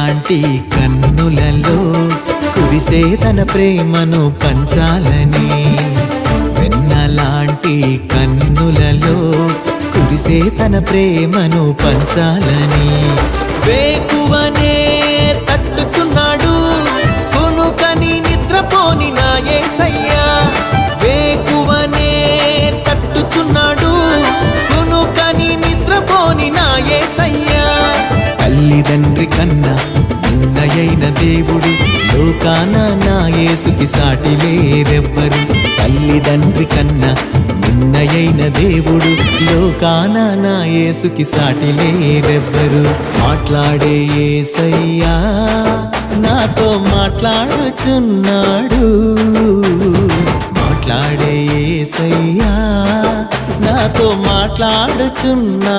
లాంటి కన్నులలో కురిసే తన ప్రేమను పంచాలని, వెన్న లాంటి కన్నులలో కురిసే తన ప్రేమను పంచాలని, వేకువనే తట్టుచున్నాడు కొనుకని నిద్రపోని నా యేసయ్యా, వేకువనే తట్టుచున్నాడు కొనుకని నిద్రపోని నా యేసయ్యా. తల్లిదండ్రి కన్నా నిన్నయైన దేవుడు లోకాన నా యేసుకి సాటి లేరెవ్వరు, తల్లిదండ్రి కన్నా నిన్నయైన దేవుడు లోకాన నా యేసుకి సాటి లేరెవ్వరు. మాట్లాడే యేసయ్యా నాతో మాట్లాడుచున్నాడు, మాట్లాడే యేసయ్యా నాతో మాట్లాడుచున్నాడు.